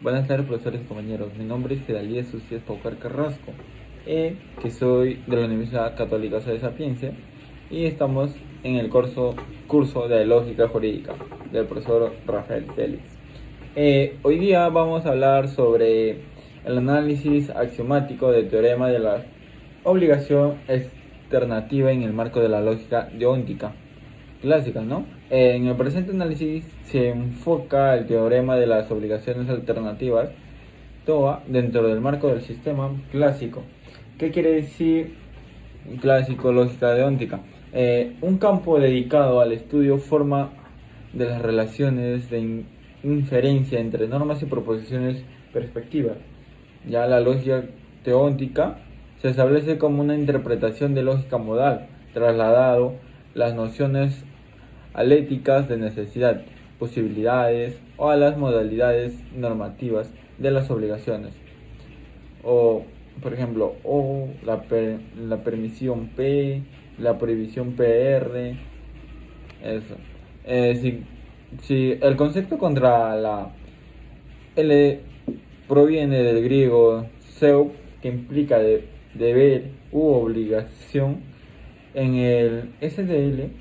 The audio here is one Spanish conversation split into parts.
Buenas tardes, profesores y compañeros. Mi nombre es Gedalías Sucias Paucar Carrasco, que soy de la Universidad Católica de Sapienza, y estamos en el curso de Lógica Jurídica del profesor Rafael Félix. Hoy día vamos a hablar sobre el análisis axiomático del teorema de la obligación externativa en el marco de la lógica deóntica clásica, ¿no? En el presente análisis se enfoca el teorema de las obligaciones alternativas TOA dentro del marco del sistema clásico. ¿Qué quiere decir clásico lógica deóntica? Un campo dedicado al estudio forma de las relaciones de inferencia entre normas y proposiciones perspectivas. Ya la lógica teóntica se establece como una interpretación de lógica modal, trasladado las nociones aléticas de necesidad, posibilidades o a las modalidades normativas de las obligaciones. O, por ejemplo, la permisión P, la prohibición PR, eso. Si el concepto contra la L proviene del griego seu, que implica deber u obligación, en el SDL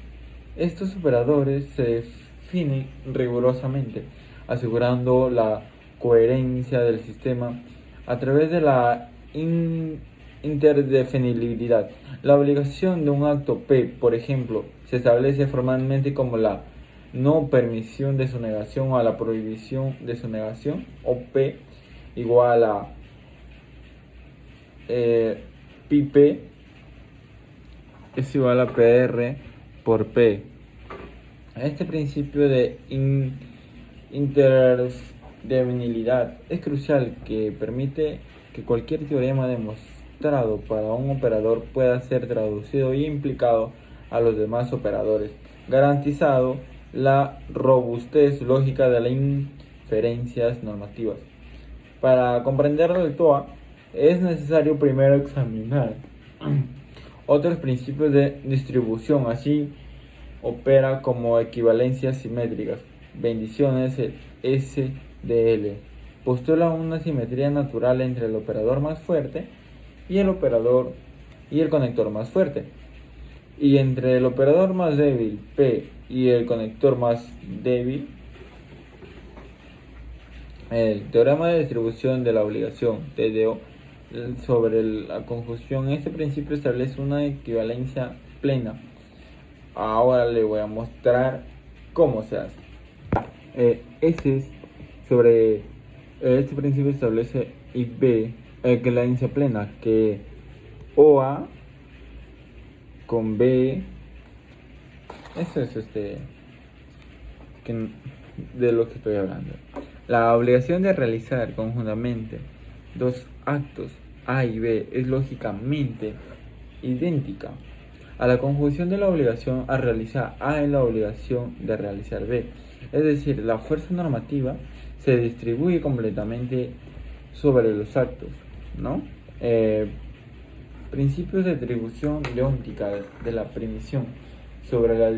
estos operadores se definen rigurosamente, asegurando la coherencia del sistema a través de la interdefinibilidad. La obligación de un acto P, por ejemplo, se establece formalmente como la no permisión de su negación o a la prohibición de su negación, o P igual a pi es igual a PR por P. Este principio de interdefinibilidad es crucial, que permite que cualquier teorema demostrado para un operador pueda ser traducido y implicado a los demás operadores, garantizando la robustez lógica de las inferencias normativas. Para comprender el TOA es necesario primero examinar otros principios de distribución. Así opera como equivalencias simétricas. Bendiciones el SDL postula una simetría natural entre el operador más fuerte y el conector más fuerte, y entre el operador más débil P y el conector más débil. El teorema de distribución de la obligación TDO sobre la conjunción, este principio establece una equivalencia plena. Ahora le voy a mostrar cómo se hace. Sobre este principio establece equivalencia plena, que OA con B, eso es de lo que estoy hablando. La obligación de realizar conjuntamente dos actos A y B es lógicamente idéntica a la conjunción de la obligación a realizar A en la obligación de realizar B. Es decir, la fuerza normativa se distribuye completamente sobre los actos, ¿no? Principios de distribución deóntica de la permisión sobre la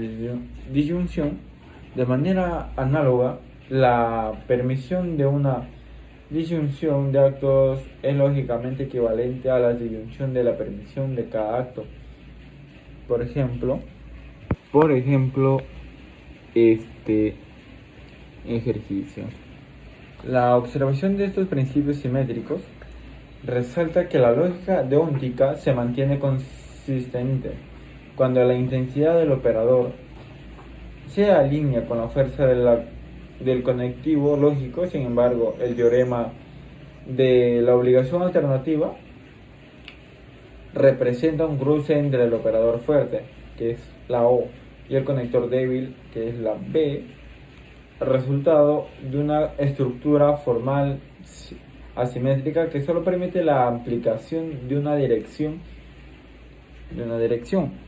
disyunción. De manera análoga, la permisión de una disyunción de actos es lógicamente equivalente a la disyunción de la permisión de cada acto. Por ejemplo, este ejercicio. La observación de estos principios simétricos resalta que la lógica deóntica se mantiene consistente cuando la intensidad del operador se alinea con la fuerza del conectivo lógico. Sin embargo, el teorema de la obligación alternativa representa un cruce entre el operador fuerte, que es la O, y el conector débil, que es la B, resultado de una estructura formal asimétrica que solo permite la aplicación de una dirección.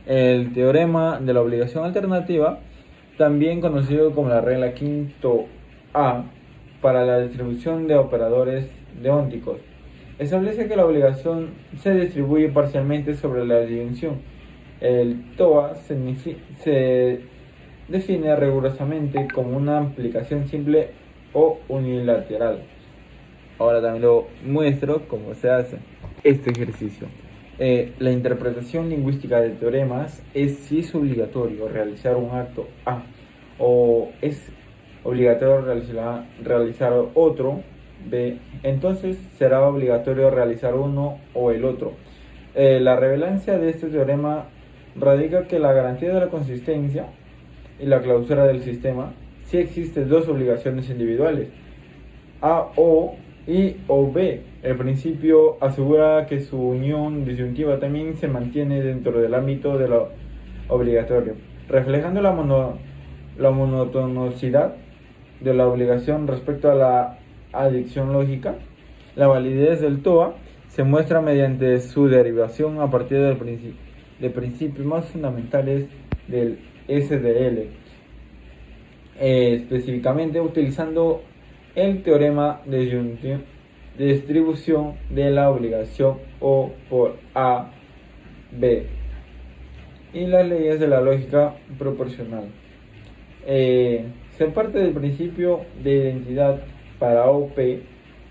El teorema de la obligación alternativa, también conocido como la regla quinto A para la distribución de operadores deónticos, establece que la obligación se distribuye parcialmente sobre la disyunción. El TOA se define rigurosamente como una aplicación simple o unilateral. ahora también lo muestro cómo se hace este ejercicio. La interpretación lingüística de teoremas es si es obligatorio realizar un acto A o es obligatorio realizar otro B, entonces será obligatorio realizar uno o el otro. La relevancia de este teorema radica que la garantía de la consistencia y la clausura del sistema si existen dos obligaciones individuales, A o y o B. El principio asegura que su unión disyuntiva también se mantiene dentro del ámbito de lo obligatorio, reflejando la monotonosidad de la obligación respecto a la adicción lógica. La validez del TOA se muestra mediante su derivación a partir de principios más fundamentales del SDL, específicamente utilizando el teorema de distribución de la obligación O por A, B y las leyes de la lógica proporcional. Se parte del principio de identidad para OP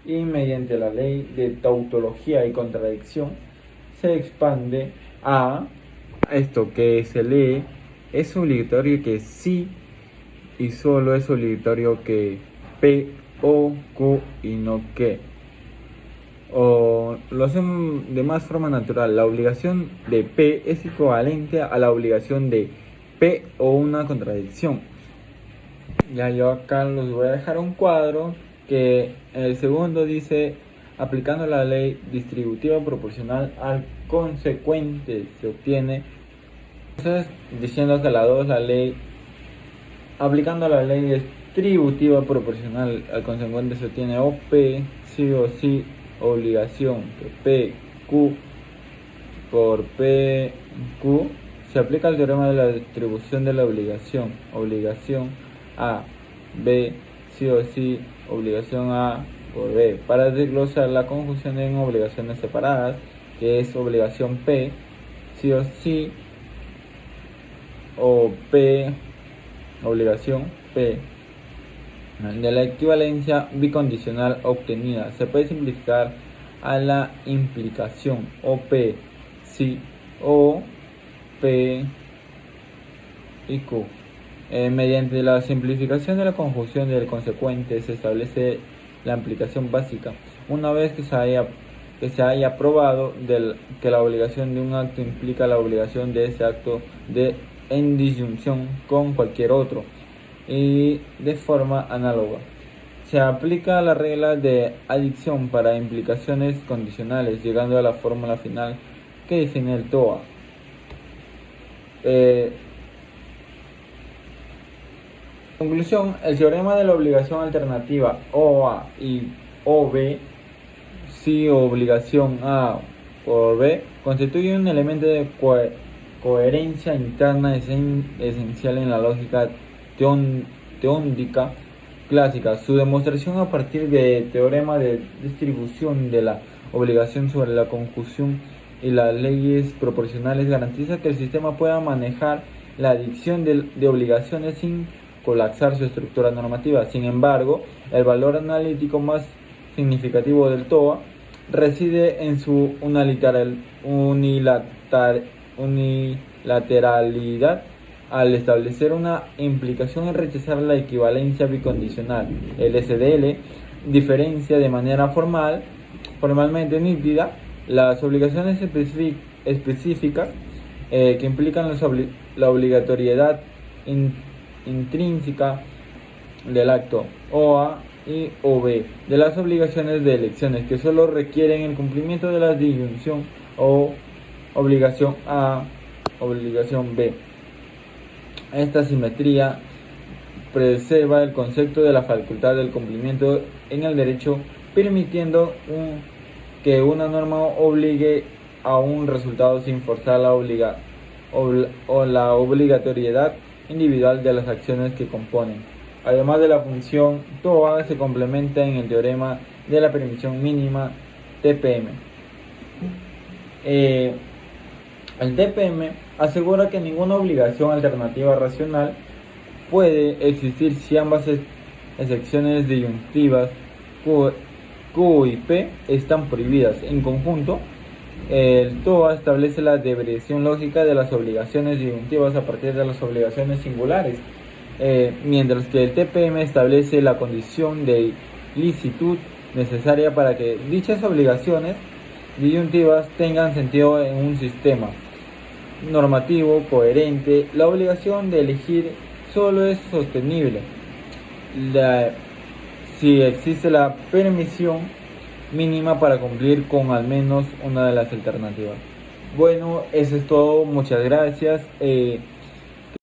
y mediante la ley de tautología y contradicción se expande a esto que se lee: es obligatorio que sí y solo es obligatorio que P o Q y no que. O lo hacen de más forma natural: la obligación de P es equivalente a la obligación de P o una contradicción. Ya yo acá les voy a dejar un cuadro que en el segundo dice: aplicando la ley distributiva proporcional al consecuente se obtiene. Entonces, diciendo que la 2, la ley, aplicando la ley distributiva proporcional al consecuente se obtiene OP, sí o sí, obligación que PQ por PQ. Se aplica el teorema de la distribución de la obligación A, B, sí o sí, obligación A por B, para desglosar la conjunción en obligaciones separadas, que es obligación P, sí o sí, o P, obligación P, de la equivalencia bicondicional obtenida. Se puede simplificar a la implicación OP, sí, o P y Q. Mediante la simplificación de la conjunción del consecuente se establece la implicación básica. Una vez que se haya probado que la obligación de un acto implica la obligación de ese acto en disyunción con cualquier otro y de forma análoga, se aplica la regla de adicción para implicaciones condicionales, llegando a la fórmula final que define el TOA. Conclusión: el teorema de la obligación alternativa OA y OB, si obligación A por B, constituye un elemento de coherencia interna esencial en la lógica teóntica clásica. Su demostración a partir del teorema de distribución de la obligación sobre la conjunción y las leyes proporcionales garantiza que el sistema pueda manejar la adicción de obligaciones sin colapsar su estructura normativa. Sin embargo, el valor analítico más significativo del TOA reside en su unilateralidad al establecer una implicación y rechazar la equivalencia bicondicional. El SDL diferencia de manera formalmente nítida las obligaciones específicas que implican la obligatoriedad intrínseca del acto OA y OB de las obligaciones de elecciones que solo requieren el cumplimiento de la disyunción o obligación A, obligación B. Esta simetría preserva el concepto de la facultad del cumplimiento en el derecho, permitiendo que una norma obligue a un resultado sin forzar la obligatoriedad individual de las acciones que componen. Además de la función TOA, se complementa en el teorema de la permisión mínima TPM. El TPM asegura que ninguna obligación alternativa racional puede existir si ambas excepciones disyuntivas Q y P están prohibidas. En conjunto, el TOA establece la derivación lógica de las obligaciones disyuntivas a partir de las obligaciones singulares, mientras que el TPM establece la condición de licitud necesaria para que dichas obligaciones disyuntivas tengan sentido en un sistema normativo coherente. La obligación de elegir solo es sostenible si existe la permisión mínima para cumplir con al menos una de las alternativas. Bueno, eso es todo. Muchas gracias.